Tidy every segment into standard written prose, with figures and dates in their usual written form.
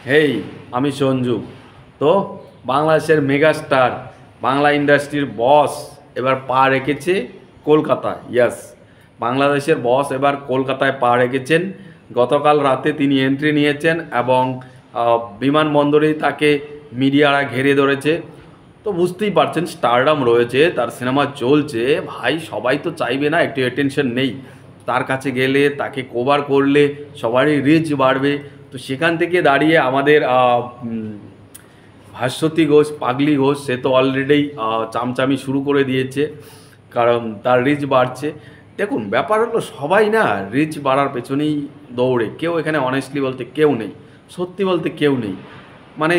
হেই, আমি সঞ্জু। তো বাংলাদেশের মেগাস্টার, বাংলা ইন্ডাস্ট্রির বস এবার পা রেখেছে কলকাতায়। ইয়াস, বাংলাদেশের বস এবার কলকাতায় পা রেখেছেন। গতকাল রাতে তিনি এন্ট্রি নিয়েছেন এবং বিমানবন্দরেই তাকে মিডিয়ারা ঘিরে ধরেছে। তো বুঝতেই পারছেন, স্টারডাম রয়েছে, তার সিনেমা চলছে, ভাই সবাই তো চাইবে না একটু অ্যাটেনশন নেই। তার কাছে গেলে, তাকে কভার করলে সবারই রিচ বাড়বে। তো সেখান থেকে দাঁড়িয়ে আমাদের ভাস্বতী ঘোষ, পাগলি ঘোষ, সে তো অলরেডি চামচামি শুরু করে দিয়েছে, কারণ তার রিচ বাড়ছে। দেখুন, ব্যাপার হলো সবাই না রিচ বাড়ার পেছনেই দৌড়ে, কেউ এখানে অনেস্টলি বলতে কেউ নেই, সত্যি বলতে কেউ নেই। মানে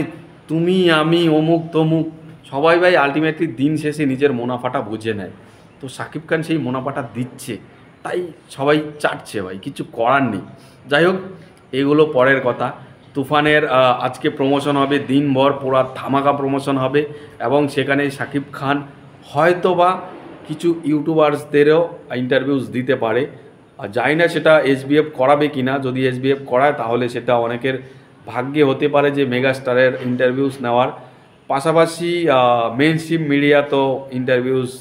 তুমি আমি অমুক তমুক সবাই ভাই আলটিমেটলি দিন শেষে নিজের মুনাফাটা বুঝে নেয়। তো শাকিব খান সেই মুনাফাটা দিচ্ছে, তাই সবাই চাটছে ভাই, কিছু করার নেই। যাই হোক, এগুলো পরের কথা। তুফানের আজকে প্রমোশন হবে, দিনভর পুরা ধামাকা প্রমোশন হবে এবং সেখানে শাকিব খান হয়তোবা কিছু ইউটিউবার্সদেরও ইন্টারভিউস দিতে পারে। আর জানি না সেটা এসবিএফ করাবে কি না। যদি এসবিএফ করায় তাহলে সেটা অনেকের ভাগ্যে হতে পারে যে মেগাস্টারের ইন্টারভিউস নেওয়ার। পাশাপাশি মেন স্ট্রিম মিডিয়া তো ইন্টারভিউস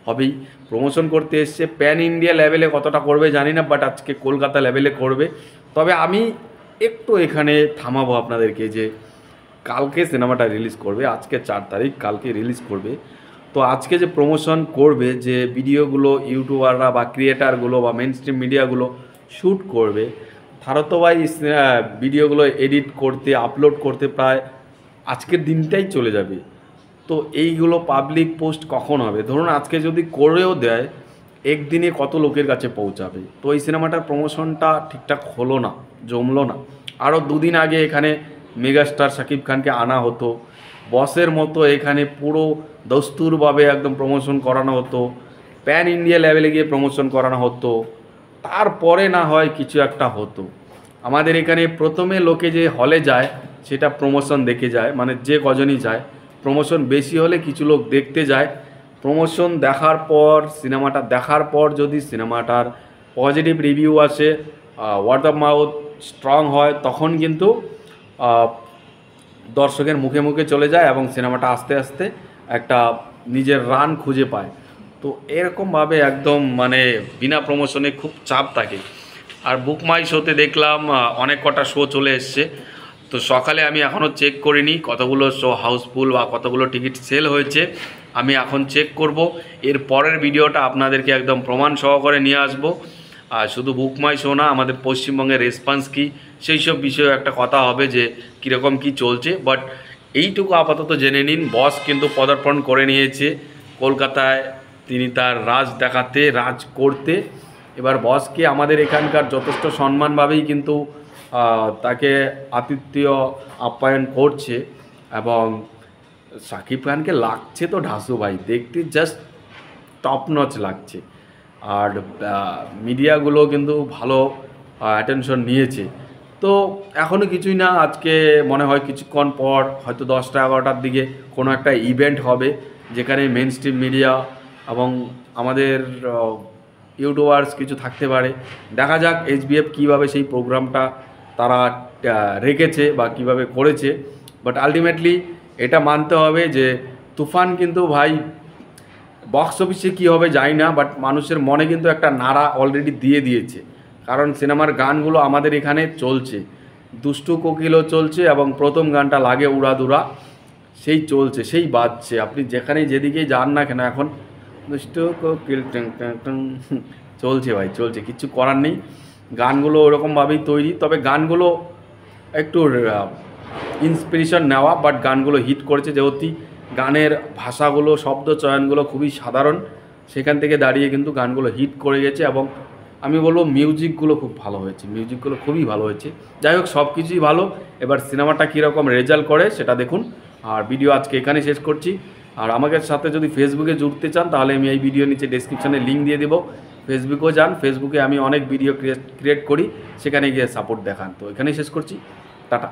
হবেই। প্রমোশন করতে এসছে, প্যান ইন্ডিয়া লেভেলে কতটা করবে জানি না, বাট আজকে কলকাতা লেভেলে করবে। তবে আমি একটু এখানে থামাবো আপনাদেরকে যে কালকে সিনেমাটা রিলিজ করবে, আজকে 4 তারিখ, কালকে রিলিজ করবে। তো আজকে যে প্রমোশন করবে, যে ভিডিওগুলো ইউটিউবাররা বা ক্রিয়েটারগুলো বা মেন স্ট্রিম মিডিয়াগুলো শ্যুট করবে, তারা তো ভাই ভিডিওগুলো এডিট করতে, আপলোড করতে প্রায় আজকের দিনটাই চলে যাবে। তো এইগুলো পাবলিক পোস্ট কখন হবে? ধরুন আজকে যদি করেও দেয়, একদিনে কত লোকের কাছে পৌঁছাবে? তো এই সিনেমাটার প্রমোশনটা ঠিকঠাক হলো না, জমলো না। আরও দুদিন আগে এখানে মেগাস্টার শাকিব খানকে আনা হতো, বসের মতো এখানে পুরো দস্তুরভাবে একদম প্রমোশন করানো হতো, প্যান ইন্ডিয়া লেভেলে গিয়ে প্রমোশন করানো হতো, তারপরে না হয় কিছু একটা হতো। আমাদের এখানে প্রথমে লোকে যে হলে যায় সেটা প্রমোশন দেখে যায়, মানে যে কজনই যায়। প্রমোশন বেশি হলে কিছু লোক দেখতে যায়। প্রমোশন দেখার পর, সিনেমাটা দেখার পর যদি সিনেমাটার পজিটিভ রিভিউ আসে, ওয়ার্ড অফ মাউথ স্ট্রং হয়, তখন কিন্তু দর্শকের মুখে মুখে চলে যায় এবং সিনেমাটা আস্তে আস্তে একটা নিজের রান খুঁজে পায়। তো এরকমভাবে একদম মানে বিনা প্রমোশনে খুব চাপ থাকে। আর বুক মাই শোতে দেখলাম অনেক কটা শো চলে এসছে। তো সকালে আমি এখনও চেক করিনি কতগুলো শো হাউসফুল বা কতগুলো টিকিট সেল হয়েছে, আমি এখন চেক করব। এর পরের ভিডিওটা আপনাদেরকে একদম প্রমাণ সহকারে নিয়ে আসবো। আর শুধু বুক মাই শো না, আমাদের পশ্চিমবঙ্গের রেসপন্স কী, সেই সব বিষয়ে একটা কথা হবে যে কীরকম কী চলছে। বাট এইটুকু আপাতত জেনে নিন, বস কিন্তু পদার্পণ করে নিয়েছে কলকাতায়, তিনি তার রাজ দেখাতে, রাজ করতে। এবার বসকে আমাদের এখানকার যথেষ্ট সম্মানভাবেই কিন্তু তাকে আতিথ্য আপ্যায়ন করছে। এবং শাকিব খানকে লাগছে তো ঢাসু ভাই, দেখতে জাস্ট টপ নচ লাগছে। আর মিডিয়াগুলো কিন্তু ভালো অ্যাটেনশন নিয়েছে। তো এখনও কিছুই না, আজকে মনে হয় কিছুক্ষণ পর হয়তো 10টা-11টার দিকে কোনো একটা ইভেন্ট হবে, যেখানে মেন স্ট্রিম মিডিয়া এবং আমাদের ইউটিউবার্স কিছু থাকতে পারে। দেখা যাক এইচবিএফ কীভাবে সেই প্রোগ্রামটা তারা রেখেছে বা কিভাবে করেছে। বাট আলটিমেটলি এটা মানতে হবে যে তুফান কিন্তু ভাই বক্স অফিসে কী হবে জানি না, বাট মানুষের মনে কিন্তু একটা নাড়া অলরেডি দিয়ে দিয়েছে। কারণ সিনেমার গানগুলো আমাদের এখানে চলছে, দুষ্টু কোকিলও চলছে এবং প্রথম গানটা লাগে উড়াদুরা, সেই চলছে, সেই বাজছে। আপনি যেখানে যেদিকেই যান না কেন এখন দুষ্টু কোকিল টং টং টং চলছে ভাই, চলছে, কিছু করার নেই। গানগুলো ওরকমভাবেই তৈরি, তবে গানগুলো একটু ইন্সপিরেশন নেওয়া, বাট গানগুলো হিট করেছে যেহেতু গানের ভাষাগুলো, শব্দ চয়নগুলো খুবই সাধারণ, সেখান থেকে দাঁড়িয়ে কিন্তু গানগুলো হিট করে গেছে। এবং আমি বলবো মিউজিকগুলো খুব ভালো হয়েছে, মিউজিকগুলো খুবই ভালো হয়েছে। যাই হোক, সব কিছুই ভালো। এবার সিনেমাটা কীরকম রেজাল্ট করে সেটা দেখুন। আর ভিডিও আজকে এখানে শেষ করছি। আর আমাদের সাথে যদি ফেসবুকে জুড়তে চান তাহলে আমি এই ভিডিও নিচে ডেসক্রিপশানে লিঙ্ক দিয়ে দেবো, ফেসবুকেও যান। ফেসবুকে আমি অনেক ভিডিও ক্রিয়েট করি, সেখানে গিয়ে সাপোর্ট দেখান। তো এখানেই শেষ করছি, টাটা।